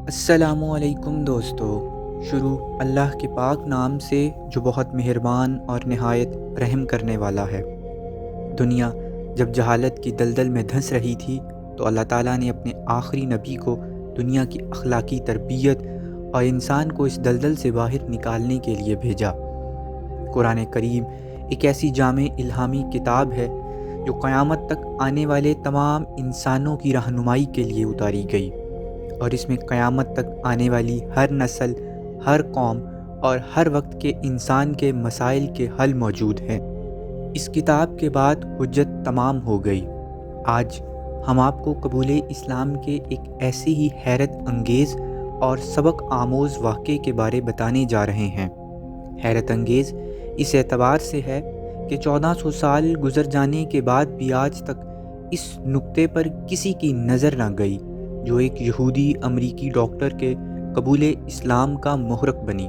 السلام علیکم دوستو۔ شروع اللہ کے پاک نام سے جو بہت مہربان اور نہایت رحم کرنے والا ہے۔ دنیا جب جہالت کی دلدل میں دھنس رہی تھی تو اللہ تعالیٰ نے اپنے آخری نبی کو دنیا کی اخلاقی تربیت اور انسان کو اس دلدل سے باہر نکالنے کے لیے بھیجا۔ قرآن کریم ایک ایسی جامع الہامی کتاب ہے جو قیامت تک آنے والے تمام انسانوں کی رہنمائی کے لیے اتاری گئی، اور اس میں قیامت تک آنے والی ہر نسل، ہر قوم اور ہر وقت کے انسان کے مسائل کے حل موجود ہیں۔ اس کتاب کے بعد حجت تمام ہو گئی۔ آج ہم آپ کو قبول اسلام کے ایک ایسے ہی حیرت انگیز اور سبق آموز واقعے کے بارے بتانے جا رہے ہیں۔ حیرت انگیز اس اعتبار سے ہے کہ 1400 سال گزر جانے کے بعد بھی آج تک اس نقطے پر کسی کی نظر نہ گئی جو ایک یہودی امریکی ڈاکٹر کے قبول اسلام کا محرک بنی،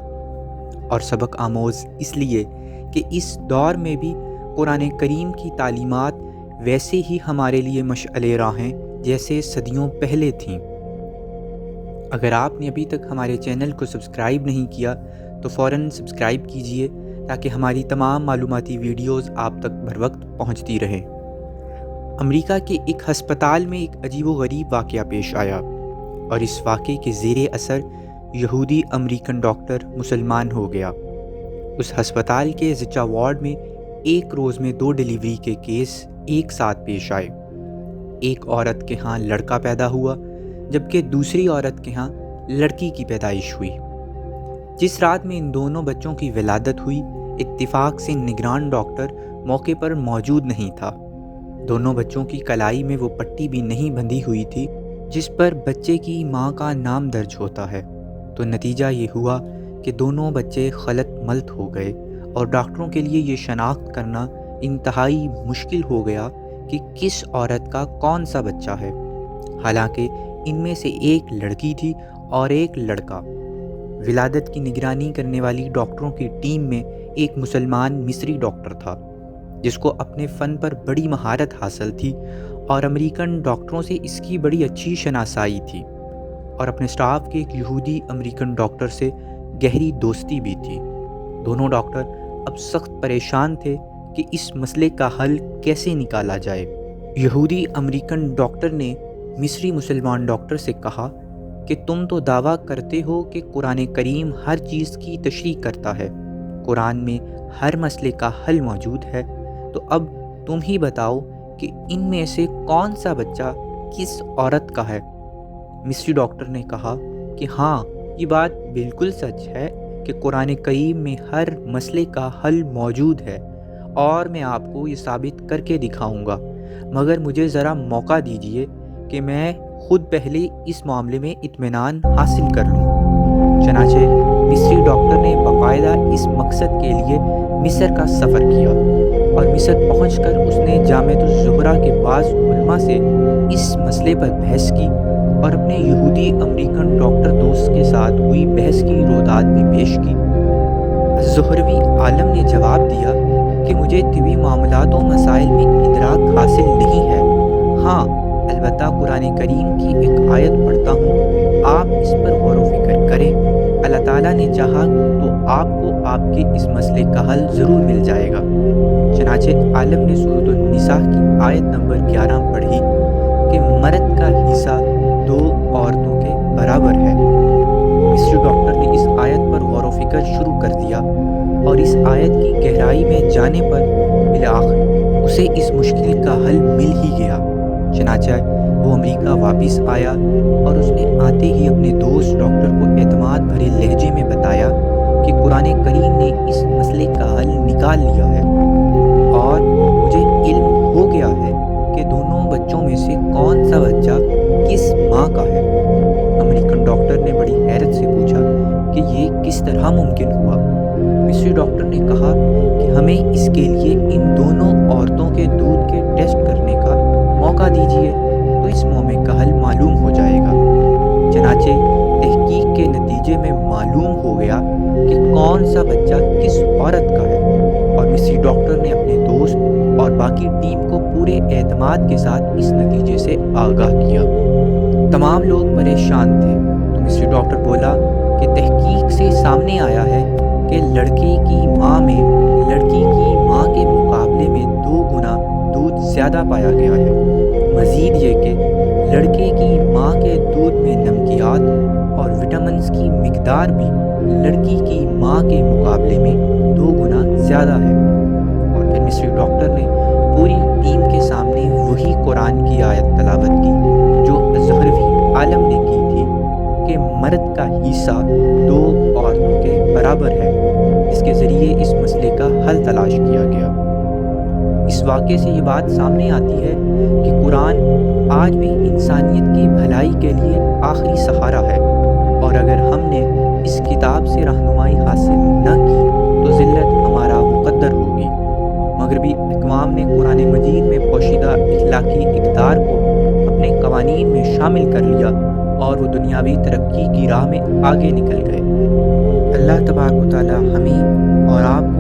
اور سبق آموز اس لیے کہ اس دور میں بھی قرآن کریم کی تعلیمات ویسے ہی ہمارے لیے مشعل راہ ہیں جیسے صدیوں پہلے تھیں۔ اگر آپ نے ابھی تک ہمارے چینل کو سبسکرائب نہیں کیا تو فوراً سبسکرائب کیجئے تاکہ ہماری تمام معلوماتی ویڈیوز آپ تک بروقت پہنچتی رہیں۔ امریکہ کے ایک ہسپتال میں ایک عجیب و غریب واقعہ پیش آیا، اور اس واقعے کے زیر اثر یہودی امریکن ڈاکٹر مسلمان ہو گیا۔ اس ہسپتال کے زچہ وارڈ میں ایک روز میں 2 ڈیلیوری کے کیس ایک ساتھ پیش آئے۔ ایک عورت کے ہاں لڑکا پیدا ہوا جبکہ دوسری عورت کے ہاں لڑکی کی پیدائش ہوئی۔ جس رات میں ان دونوں بچوں کی ولادت ہوئی، اتفاق سے نگران ڈاکٹر موقع پر موجود نہیں تھا۔ دونوں بچوں کی کلائی میں وہ پٹی بھی نہیں بندھی ہوئی تھی جس پر بچے کی ماں کا نام درج ہوتا ہے، تو نتیجہ یہ ہوا کہ دونوں بچے خلط ملط ہو گئے، اور ڈاکٹروں کے لیے یہ شناخت کرنا انتہائی مشکل ہو گیا کہ کس عورت کا کون سا بچہ ہے، حالانکہ ان میں سے ایک لڑکی تھی اور ایک لڑکا۔ ولادت کی نگرانی کرنے والی ڈاکٹروں کی ٹیم میں ایک مسلمان مصری ڈاکٹر تھا جس کو اپنے فن پر بڑی مہارت حاصل تھی، اور امریکن ڈاکٹروں سے اس کی بڑی اچھی شناسائی تھی، اور اپنے سٹاف کے ایک یہودی امریکن ڈاکٹر سے گہری دوستی بھی تھی۔ دونوں ڈاکٹر اب سخت پریشان تھے کہ اس مسئلے کا حل کیسے نکالا جائے۔ یہودی امریکن ڈاکٹر نے مصری مسلمان ڈاکٹر سے کہا کہ تم تو دعویٰ کرتے ہو کہ قرآن کریم ہر چیز کی تشریح کرتا ہے، قرآن میں ہر مسئلے کا حل موجود ہے، تو اب تم ہی بتاؤ کہ ان میں سے کون سا بچہ کس عورت کا ہے۔ مصری ڈاکٹر نے کہا کہ ہاں، یہ بات بالکل سچ ہے کہ قرآن کریم میں ہر مسئلے کا حل موجود ہے، اور میں آپ کو یہ ثابت کر کے دکھاؤں گا، مگر مجھے ذرا موقع دیجیے کہ میں خود پہلے اس معاملے میں اطمینان حاصل کر لوں۔ چنانچہ مصری ڈاکٹر نے باقاعدہ اس مقصد کے لیے مصر کا سفر کیا، اور مصر پہنچ کر اس نے جامعۃ الزہرا کے بعض علماء سے اس مسئلے پر بحث کی، اور اپنے یہودی امریکن ڈاکٹر دوست کے ساتھ ہوئی بحث کی روداد بھی پیش کی۔ زہروی عالم نے جواب دیا کہ مجھے طبی معاملات و مسائل میں ادراک حاصل نہیں ہے، ہاں البتہ قرآن کریم کی ایک آیت پڑھتا ہوں، آپ اس پر غور و فکر کریں، اللہ تعالیٰ نے چاہا تو آپ کو آپ کے اس مسئلے کا حل ضرور مل جائے گا۔ چنانچہ عالم نے سورۃ النساء کی آیت نمبر 11 پڑھی کہ مرد کا حصہ 2 عورتوں کے برابر ہے۔ مصری ڈاکٹر نے اس آیت پر غور و فکر شروع کر دیا، اور اس آیت کی گہرائی میں جانے پر بالآخر اسے اس مشکل کا حل مل ہی گیا۔ چنانچہ وہ امریکہ واپس آیا، اور اس نے آتے ہی اپنے دوست ڈاکٹر کو اعتماد بھرے لہجے میں بتایا کہ قرآن کریم نے اس مسئلے کا حل نکال لیا ہے، اور مجھے علم ہو گیا ہے کہ دونوں بچوں میں سے کون سا بچہ کس ماں کا ہے۔ امریکن ڈاکٹر نے بڑی حیرت سے پوچھا کہ یہ کس طرح ممکن ہوا۔ مصری ڈاکٹر نے کہا کہ ہمیں اس کے لیے ان دونوں عورتوں کے دودھ کے ٹیسٹ کرنے کا موقع دیجیے، تو اس معاملے کا حل معلوم ہو جائے گا۔ چنانچہ تحقیق کے نتیجے میں معلوم ہو گیا کہ کون سا بچہ کس عورت کا ہے، اور مصری ڈاکٹر نے اپنے دوست اور باقی ٹیم کو پورے اعتماد کے ساتھ اس نتیجے سے آگاہ کیا۔ تمام لوگ پریشان تھے، تو مصری ڈاکٹر بولا کہ تحقیق سے سامنے آیا ہے کہ لڑکے کی ماں میں لڑکی کی ماں کے مقابلے میں 2 گنا دودھ زیادہ پایا گیا ہے۔ مزید یہ کہ لڑکے کی ماں کے دودھ میں نمکیات اور وٹامنز کی مقدار بھی لڑکی کی ماں کے مقابلے میں 2 گنا زیادہ ہے۔ اور پھر مسٹری ڈاکٹر نے پوری ٹیم کے سامنے وہی قرآن کی آیت تلاوت کی جو زہروی عالم نے کی تھی کہ مرد کا حصہ 2 عورتوں کے برابر ہے۔ اس کے ذریعے اس مسئلے کا حل تلاش کیا گیا۔ اس واقعے سے یہ بات سامنے آتی ہے کہ قرآن آج بھی انسانیت کی بھلائی کے لیے آخری سہارا ہے، اور اگر ہم نے اس کتاب سے رہنمائی حاصل نہ کی تو ذلت ہمارا مقدر ہوگی۔ مغربی اقوام نے قرآن مجید میں پوشیدہ اخلاقی اقدار کو اپنے قوانین میں شامل کر لیا اور وہ دنیاوی ترقی کی راہ میں آگے نکل گئے۔ اللہ تبارک و تعالی ہمیں اور آپ کو